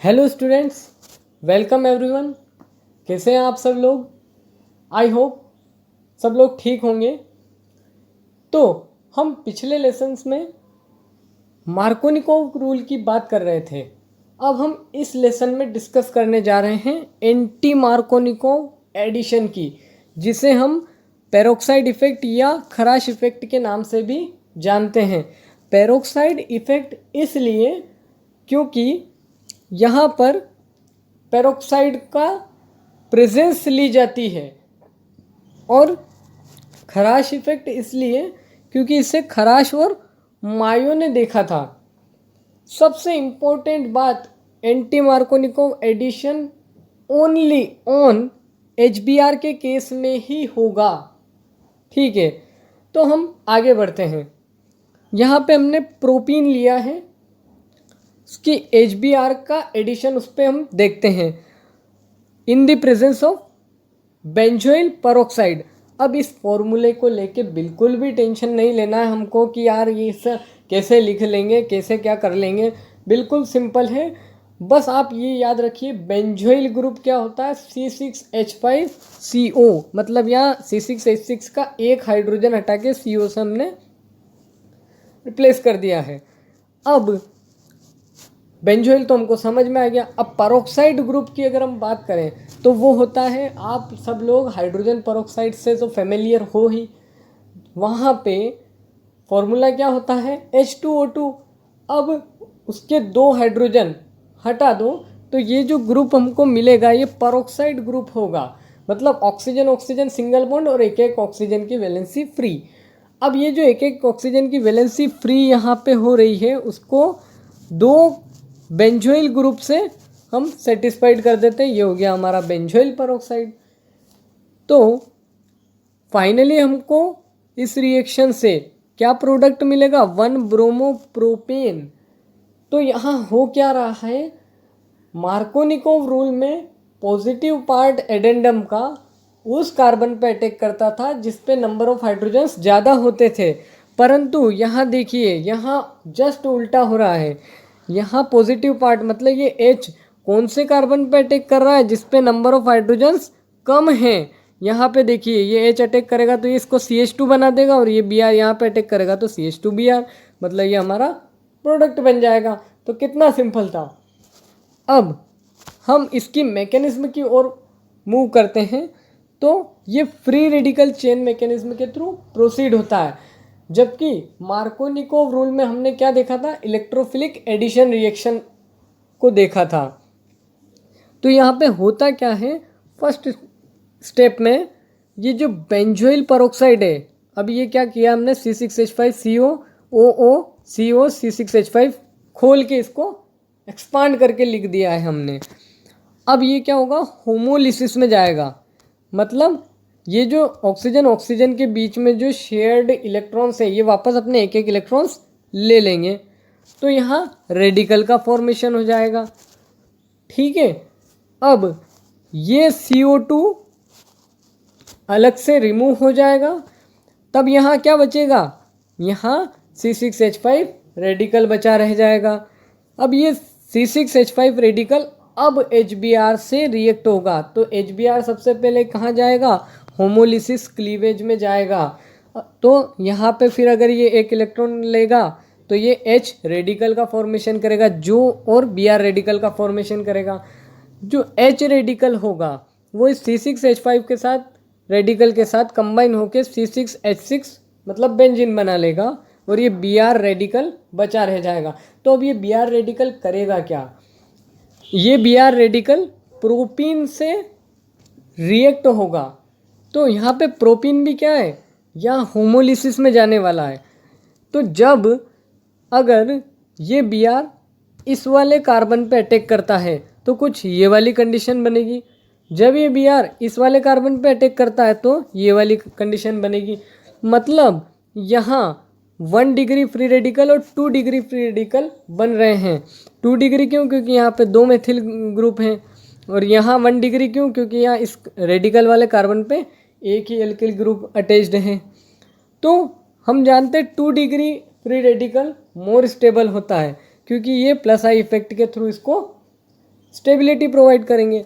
Hello students, welcome everyone. कैसे हैं आप सब लोग? आई होप सब लोग ठीक होंगे। तो हम पिछले लेसन्स में मार्कोनिकोव रूल की बात कर रहे थे। अब हम इस लेसन में डिस्कस करने जा रहे हैं एंटी मार्कोनिकोव एडिशन की, जिसे हम पेरोक्साइड इफेक्ट या खराश इफेक्ट के नाम से भी जानते हैं। पेरोक्साइड इफेक्ट इसलिए क्योंकि यहाँ पर पेरोक्साइड का प्रेजेंस ली जाती है, और खराश इफेक्ट इसलिए क्योंकि इसे खराश और मायो ने देखा था। सबसे इम्पोर्टेंट बात, anti Markovnikov addition only on HBr के केस में ही होगा। ठीक है, तो हम आगे बढ़ते हैं। यहाँ पे हमने प्रोपीन लिया है, उसकी HBr का एडिशन उस पर हम देखते हैं in the presence of benzoyl peroxide. अब इस फॉर्मूले को लेके बिल्कुल भी टेंशन नहीं लेना है हमको कि यार ये सब कैसे लिख लेंगे, कैसे क्या कर लेंगे। बिल्कुल सिंपल है, बस आप ये याद रखिए बेंजोइल ग्रुप क्या होता है, C6H5CO। मतलब यहाँ C6H6 का एक हाइड्रोजन हटा के CO से हमने रिप्लेस कर दिया है। अब बेंजोइल तो हमको समझ में आ गया। अब पेरोक्साइड ग्रुप की अगर हम बात करें तो वो होता है, आप सब लोग हाइड्रोजन पेरोक्साइड से तो फेमिलियर हो ही। वहाँ पे फॉर्मूला क्या होता है, H2O2। अब उसके दो हाइड्रोजन हटा दो तो ये जो ग्रुप हमको मिलेगा ये पेरोक्साइड ग्रुप होगा। मतलब ऑक्सीजन ऑक्सीजन सिंगल बॉन्ड और एक एक ऑक्सीजन की वैलेंसी फ्री। अब ये जो एक एक ऑक्सीजन की वैलेंसी फ्री यहाँ पे हो रही है, उसको दो बेंजोइल ग्रुप से हम सेटिस्फाइड कर देते हैं। ये हो गया हमारा बेंजोइल पेरोक्साइड। तो फाइनली हमको इस रिएक्शन से क्या प्रोडक्ट मिलेगा, 1 ब्रोमो प्रोपेन। तो यहाँ हो क्या रहा है, मार्कोनिकोव रूल में पॉजिटिव पार्ट एडेंडम का उस कार्बन पे अटैक करता था जिस पे नंबर ऑफ हाइड्रोजन्स ज़्यादा होते थे, परंतु यहाँ देखिए यहाँ जस्ट उल्टा हो रहा है। यहाँ पॉजिटिव पार्ट मतलब ये H कौन से कार्बन पे अटैक कर रहा है, जिस पे नंबर ऑफ हाइड्रोजन्स कम हैं। यहाँ पे देखिए ये H अटैक करेगा तो ये इसको CH2 बना देगा, और ये Br यहाँ पे अटैक करेगा तो CH2Br, मतलब ये हमारा प्रोडक्ट बन जाएगा। तो कितना सिंपल था। अब हम इसकी मैकेनिज्म की ओर मूव करते हैं। तो ये फ्री रेडिकल चेन मैकेनिज्म के थ्रू प्रोसीड होता है, जबकि मार्कोनिकोव रूल में हमने क्या देखा था, इलेक्ट्रोफिलिक एडिशन रिएक्शन को देखा था। तो यहाँ पे होता क्या है, फर्स्ट स्टेप में ये जो बेंजोइल पेरोक्साइड है, अब ये क्या किया हमने, C6H5CO OO C6H5 खोल के इसको एक्सपांड करके लिख दिया है हमने। अब ये क्या होगा, होमोलिसिस में जाएगा। मतलब ये जो ऑक्सीजन ऑक्सीजन के बीच में जो शेयर्ड इलेक्ट्रॉन्स है ये वापस अपने एक एक इलेक्ट्रॉन्स ले लेंगे, तो यहाँ रेडिकल का फॉर्मेशन हो जाएगा। ठीक है, अब ये CO2 अलग से रिमूव हो जाएगा। तब यहाँ क्या बचेगा, यहाँ C6H5 रेडिकल बचा रह जाएगा। अब ये C6H5 रेडिकल अब HBr से रिएक्ट होगा, तो HBr सबसे पहले कहाँ जाएगा, होमोलिसिस क्लीवेज में जाएगा। तो यहाँ पे फिर अगर ये एक इलेक्ट्रॉन लेगा तो ये H रेडिकल का फॉर्मेशन करेगा जो, और Br रेडिकल का फॉर्मेशन करेगा। जो H रेडिकल होगा वो इस C6H5 के साथ रेडिकल के साथ कंबाइन होकर C6H6 मतलब बेंजीन बना लेगा, और ये Br रेडिकल बचा रह जाएगा। तो अब ये Br रेडिकल करेगा क्या, ये Br रेडिकल प्रोपीन से रिएक्ट होगा। तो यहाँ पे प्रोपीन भी क्या है, यहाँ होमोलिसिस में जाने वाला है। तो जब अगर ये Br इस वाले कार्बन पे अटैक करता है तो कुछ ये वाली कंडीशन बनेगी, जब ये Br इस वाले कार्बन पे अटैक करता है तो ये वाली कंडीशन बनेगी। मतलब यहाँ 1 डिग्री फ्री रेडिकल और 2 डिग्री फ्री रेडिकल बन रहे हैं। 2 डिग्री क्यों, क्योंकि यहाँ पे 2 मेथिल ग्रुप हैं, और यहाँ 1 डिग्री क्यों, क्योंकि यहाँ इस रेडिकल वाले कार्बन पे एक ही एल्किल ग्रुप अटैच्ड है। तो हम जानते हैं 2 degree free radical more stable होता है, क्योंकि ये +I इफेक्ट के थ्रू इसको स्टेबिलिटी प्रोवाइड करेंगे।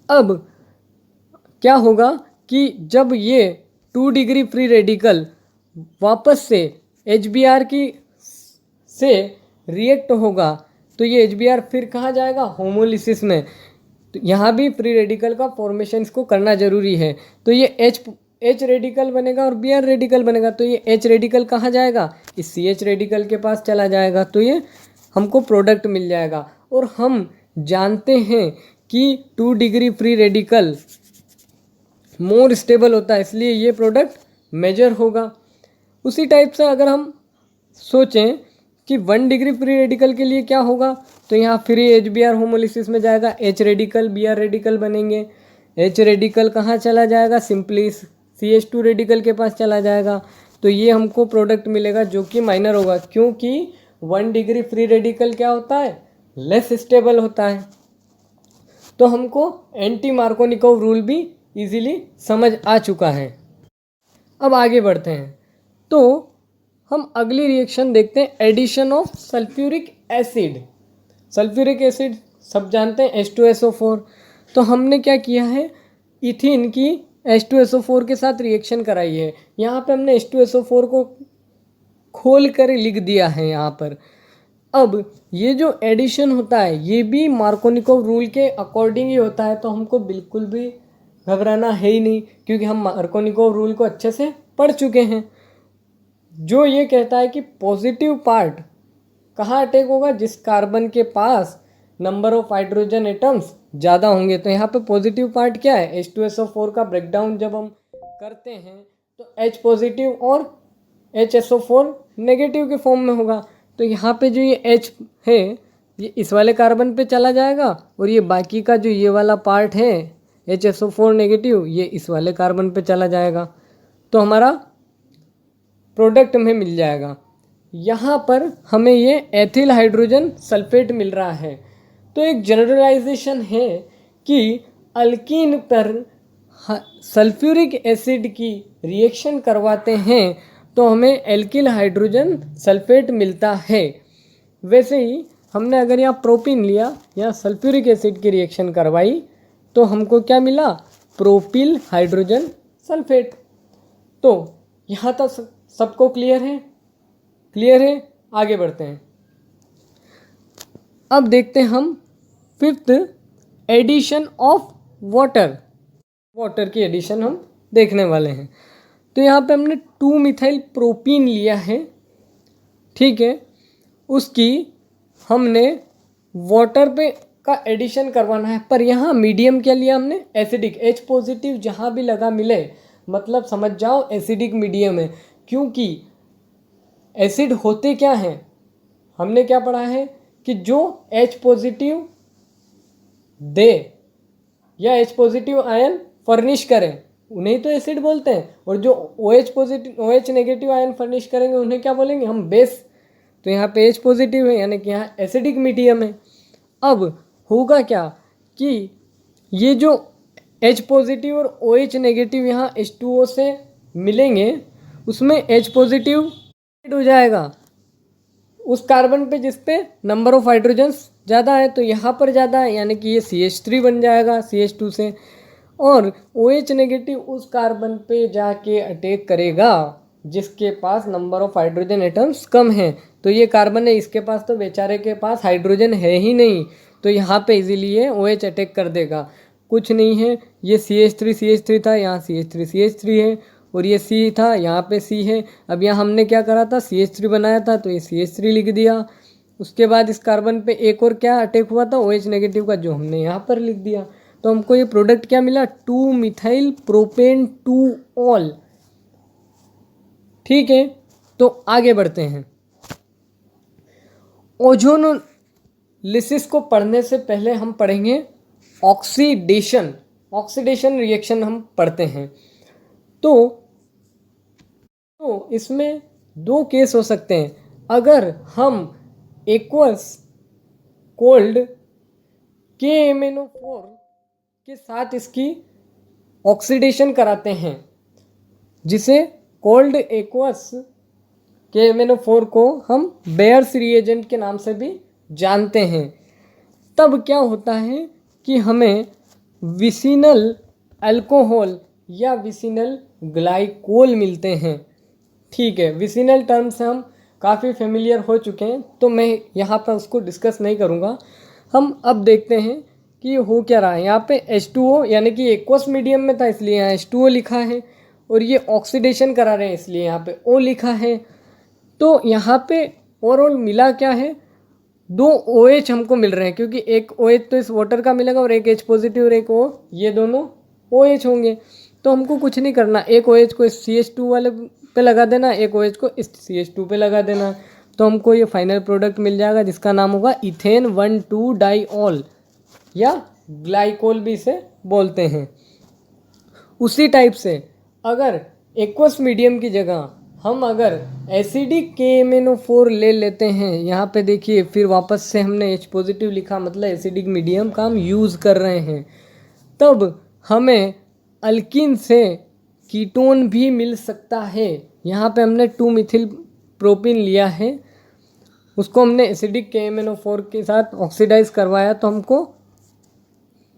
अब क्या होगा कि जब ये 2 डिग्री फ्री रेडिकल वापस से HBr की से रिएक्ट होगा तो ये HBr फिर कहाँ जाएगा, होमोलिसिस में। तो यहाँ भी फ्री रेडिकल का फॉर्मेशन इसको करना जरूरी है। तो ये H रेडिकल बनेगा और Br रेडिकल बनेगा। तो ये H रेडिकल कहाँ जाएगा, इस CH रेडिकल के पास चला जाएगा। तो ये हमको प्रोडक्ट मिल जाएगा। और हम जानते हैं कि 2 degree free radical more stable होता है, इसलिए ये प्रोडक्ट मेजर होगा। उसी टाइप से अगर हम सोचें कि 1 डिग्री फ्री रेडिकल के लिए क्या होगा, तो यहाँ फ्री HBr होमोलिसिस में जाएगा, H रेडिकल Br रेडिकल बनेंगे। H रेडिकल कहाँ चला जाएगा, सिंपली CH2 रेडिकल के पास चला जाएगा। तो ये हमको प्रोडक्ट मिलेगा जो कि माइनर होगा, क्योंकि 1 डिग्री फ्री रेडिकल क्या होता है, लेस स्टेबल होता है। तो हमको एंटी मार्कोनिकोव रूल भी इजीली समझ आ चुका है। अब आगे बढ़ते हैं। तो हम अगली रिएक्शन देखते हैं, addition of sulphuric acid. Sulphuric acid सब जानते हैं, H2SO4। तो हमने क्या किया है, इथिन की H2SO4 के साथ रिएक्शन कराई है। यहाँ पे हमने H2SO4 को खोल कर लिख दिया है यहाँ पर। अब ये जो एडिशन होता है ये भी मार्कोनिकोव रूल के अकॉर्डिंग ही होता है। तो हमको बिल्कुल भी घबराना है ही नहीं, क्योंकि हम मार्कोनिकोव रूल को अच्छे से पढ़ चुके हैं, जो ये कहता है कि पॉजिटिव पार्ट कहाँ अटैक होगा, जिस कार्बन के पास नंबर ऑफ हाइड्रोजन एटम्स ज़्यादा होंगे। तो यहाँ पे पॉजिटिव पार्ट क्या है, H2SO4 का ब्रेकडाउन जब हम करते हैं तो H पॉजिटिव और HSO4 नेगेटिव के फॉर्म में होगा। तो यहाँ पे जो ये H है ये इस वाले कार्बन पे चला जाएगा, और ये बाकी का जो ये वाला पार्ट है HSO4 नेगेटिव ये इस वाले कार्बन पे चला जाएगा। तो हमारा प्रोडक्ट में मिल जाएगा। यहाँ पर हमें ये एथिल हाइड्रोजन सल्फेट मिल रहा है। तो एक जनरलाइजेशन है कि अल्कीन पर सल्फ्यूरिक एसिड की रिएक्शन करवाते हैं तो हमें एल्किल हाइड्रोजन सल्फेट मिलता है। वैसे ही हमने अगर यहाँ प्रोपीन लिया या सल्फ्यूरिक एसिड की रिएक्शन करवाई तो हमको क्या मिला, प्रोपिल हाइड्रोजन सल्फेट। तो यहाँ तक सबको क्लियर है? क्लियर है, आगे बढ़ते हैं। अब देखते हैं हम 5th addition of water. Water की एडिशन हम देखने वाले हैं। तो यहाँ पे हमने 2 मिथाइल प्रोपीन लिया है, ठीक है। उसकी हमने वाटर पे का एडिशन करवाना है, पर यहाँ मीडियम क्या लिया हमने, एसिडिक। H पॉजिटिव जहाँ भी लगा मिले मतलब समझ जाओ एसिडिक मीडियम है, क्योंकि एसिड होते क्या हैं, हमने क्या पढ़ा है कि जो H पॉजिटिव दे या H पॉजिटिव आयन फर्निश करें उन्हें तो एसिड बोलते हैं, और जो OH positive OH negative ion furnish करेंगे उन्हें क्या बोलेंगे हम, बेस। तो यहाँ पे H पॉजिटिव है यानी कि यहाँ एसिडिक मीडियम है। अब होगा क्या कि ये जो H पॉजिटिव और OH नेगेटिव यहाँ H2O से मिलेंगे, उसमें H पॉजिटिव हो जाएगा उस कार्बन पे जिस पे नंबर ऑफ हाइड्रोजन्स ज़्यादा है, तो यहाँ पर ज़्यादा है यानी कि ये CH3 बन जाएगा CH2 से, और OH नेगेटिव उस कार्बन पे जाके अटैक करेगा जिसके पास number of hydrogen atoms come हैं। तो ये कार्बन है, इसके पास तो बेचारे के पास हाइड्रोजन है ही नहीं, तो यहाँ पे इजीली ये OH अटैक कर देगा। कुछ नहीं है, ये CH3 था, यहाँ CH3 है, और ये C था, यहाँ पे C है। अब यहाँ हमने क्या करा था, CH3 बनाया था तो ये CH3 लिख दिया। उसके बाद इस कार्बन पे एक और क्या अटैक हुआ था, OH नेगेटिव का, जो हमने यहाँ पर लिख दिया। तो हमको ये प्रोडक्ट क्या मिला, 2 मिथाइल प्रोपेन 2 ऑल। ठीक है, तो आगे बढ़ते हैं। ओजोनोलिसिस को पढ़ने से पहले हम पढ़ेंगे ऑक्सीडेशन रिएक्शन हम पढ़ते हैं। तो इसमें 2 केस हो सकते हैं। अगर हम एक्वस कोल्ड KMnO4 के साथ इसकी ऑक्सीडेशन कराते हैं, जिसे कोल्ड एक्वस KMnO4 को हम बेयर्स रिएजेंट के नाम से भी जानते हैं। तब क्या होता है कि हमें विसिनल अल्कोहल या विसिनल ग्लाइकोल मिलते हैं। ठीक है, विसिनल टर्म से हम काफ़ी फेमिलियर हो चुके हैं, तो मैं यहाँ पर उसको डिस्कस नहीं करूँगा। हम अब देखते हैं कि हो क्या रहा है। यहाँ पे H2O यानी कि एक्वस मीडियम में था इसलिए यहाँ H2O लिखा है, और ये ऑक्सीडेशन करा रहे हैं इसलिए यहाँ पे O लिखा है। तो यहाँ पे ओवरऑल मिला क्या है, 2 OH हमको मिल रहे हैं, क्योंकि एक OH तो इस वाटर का मिलेगा और एक H पॉजिटिव और एक O, ये दोनों OH होंगे। तो हमको कुछ नहीं करना, एक OH को इस CH2 वाले पे लगा देना, एक OH को इस CH2 पे लगा देना, तो हमको ये फाइनल प्रोडक्ट मिल जाएगा जिसका नाम होगा इथेन 1,2 डाइऑल या ग्लाइकोल भी इसे बोलते हैं। उसी टाइप से अगर एक्वस मीडियम की जगह हम अगर एसिडिक KMnO4 ले लेते हैं, यहाँ पे देखिए फिर वापस से हमने H पॉजिटिव लिखा, मतलब एसिडिक मीडियम का हम यूज़ कर रहे हैं, तब हमें अल्किन से कीटोन भी मिल सकता है। यहाँ पे हमने 2 मिथिल प्रोपिन लिया है, उसको हमने एसिडिक KMnO4 के साथ ऑक्सीडाइज करवाया, तो हमको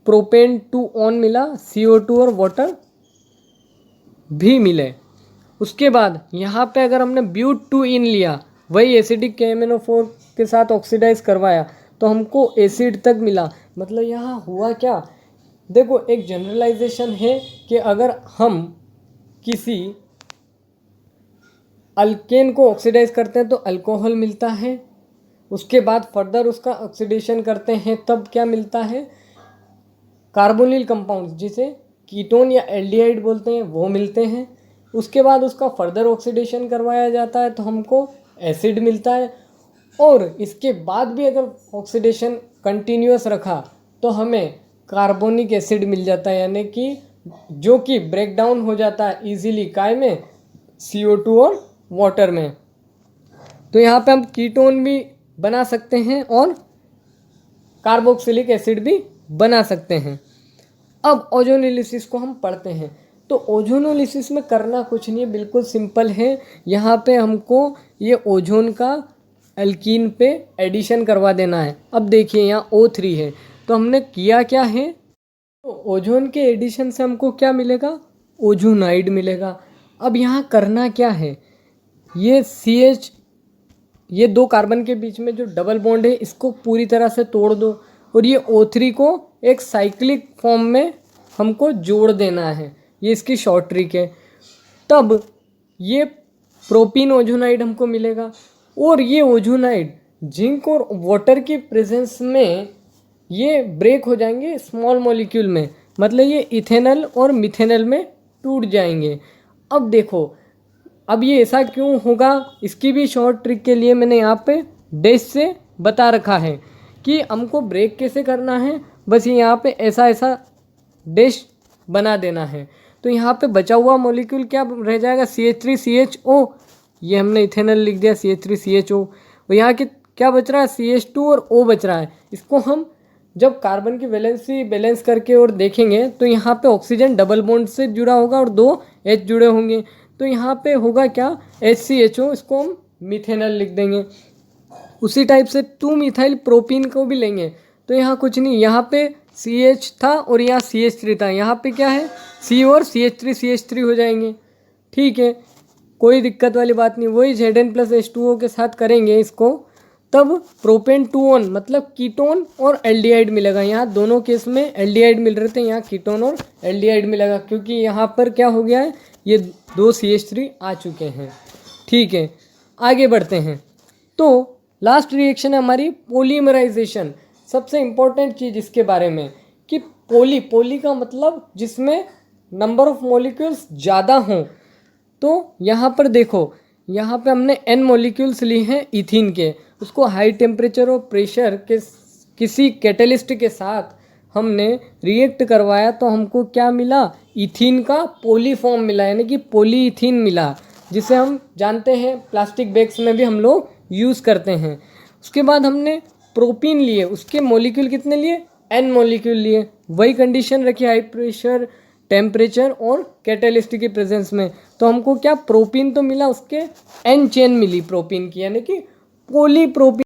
प्रोपेन 2 ऑन मिला, CO2 और वाटर भी मिले। उसके बाद यहाँ पे अगर हमने ब्यूट 2 इन लिया, वही एसिडिक KMnO4 के साथ ऑक्सीडाइज करवाया, तो हमको एसिड तक मिला। मतलब यहाँ हुआ क्या, देखो एक जनरलाइजेशन है कि अगर हम किसी अल्केन को ऑक्सीडाइज करते हैं तो अल्कोहल मिलता है, उसके बाद फर्दर उसका ऑक्सीडेशन करते हैं तब क्या मिलता है, कार्बोनिल कंपाउंड जिसे कीटोन या एल्डिहाइड बोलते हैं वो मिलते हैं। उसके बाद उसका फर्दर ऑक्सीडेशन करवाया जाता है तो हमको एसिड मिलता है, और इसके बाद भी अगर ऑक्सीडेशन कंटिन्यूअस रखा तो हमें कार्बोनिक एसिड मिल जाता है, यानी कि जो कि ब्रेक डाउन हो जाता है इजीली काय में, CO2 और वाटर में। तो यहाँ पे हम कीटोन भी बना सकते हैं और कार्बोक्सिलिक एसिड भी बना सकते हैं। अब ओजोनोलिसिस को हम पढ़ते हैं। तो ओजोनोलिसिस में करना कुछ नहीं है, बिल्कुल सिंपल है। यहाँ पे हमको ये ओजोन का अल्कीन पे एडिशन करवा देना है। अब देखिए यहाँ O3 है, तो हमने किया क्या है, तो ओजोन के एडिशन से हमको क्या मिलेगा, ओजोनाइड मिलेगा। अब यहाँ करना क्या है, ये CH, ये 2 कार्बन के बीच में जो डबल बॉन्ड है इसको पूरी तरह से तोड़ दो, और ये O3 को एक साइक्लिक फॉर्म में हमको जोड़ देना है। ये इसकी शॉर्ट ट्रिक है। तब ये प्रोपीन ओजोनाइड हमको मिलेगा, और ये ओजोनाइड जिंक और वाटर की प्रेजेंस में ये ब्रेक हो जाएंगे स्मॉल मॉलिक्यूल में, मतलब ये इथेनल और मिथेनल में टूट जाएंगे। अब देखो, अब ये ऐसा क्यों होगा, इसकी भी शॉर्ट ट्रिक के लिए मैंने यहाँ पे डैश से बता रखा है कि हमको ब्रेक कैसे करना है। बस ये यहाँ पे ऐसा ऐसा डैश बना देना है, तो यहाँ पे बचा हुआ मॉलिक्यूल क्या रह जाएगा, CH3CHO, ये हमने इथेनल लिख दिया CH3CHO, और यहाँ के क्या बच रहा है, CH2 और O बच रहा है। इसको हम जब कार्बन की वैलेंसी बैलेंस करके और देखेंगे तो यहाँ पे ऑक्सीजन डबल बॉन्ड से जुड़ा होगा और 2 H जुड़े होंगे, तो यहाँ पे होगा क्या, HCHO, इसको हम मिथेनल लिख देंगे। उसी टाइप से 2 मिथाइल प्रोपीन को भी लेंगे, तो यहाँ कुछ नहीं, यहाँ पे CH था और यहाँ CH3 था, यहाँ पे क्या है, C और CH3 हो जाएंगे। ठीक है, कोई दिक्कत वाली बात नहीं। वही Zn+H2O के साथ करेंगे इसको, तब प्रोपेन 2 ऑन मतलब कीटोन और एल्डिहाइड मिलेगा। यहाँ दोनों केस में एल्डिहाइड मिल रहे थे, यहाँ कीटोन और एल्डिहाइड मिलेगा, क्योंकि यहाँ पर क्या हो गया है, ये 2 CH3 आ चुके हैं। ठीक है, आगे बढ़ते हैं। तो लास्ट रिएक्शन है हमारी पॉलीमराइजेशन। सबसे इम्पोर्टेंट चीज़ इसके बारे में कि पोली का मतलब जिसमें नंबर ऑफ मॉलिक्यूल्स ज़्यादा हों। तो यहाँ पर देखो, यहाँ पे हमने N मॉलिक्यूल्स ली हैं इथीन के, उसको हाई टेम्परेचर और प्रेशर के किसी कैटलिस्ट के साथ हमने रिएक्ट करवाया, तो हमको क्या मिला, इथीन का पॉलीफॉर्म मिला, यानी कि पॉलीइथीन मिला, जिसे हम जानते हैं प्लास्टिक बैग्स में भी हम लोग यूज़ करते हैं। उसके बाद हमने प्रोपीन लिए, उसके मॉलिक्यूल कितने लिए, N मॉलिक्यूल लिए, वही कंडीशन रखी हाई प्रेशर टेम्परेचर और कैटलिस्ट की प्रेजेंस में, तो हमको क्या प्रोपीन तो मिला, उसके N चेन मिली प्रोपीन की, यानी कि पॉलीप्रोपीन।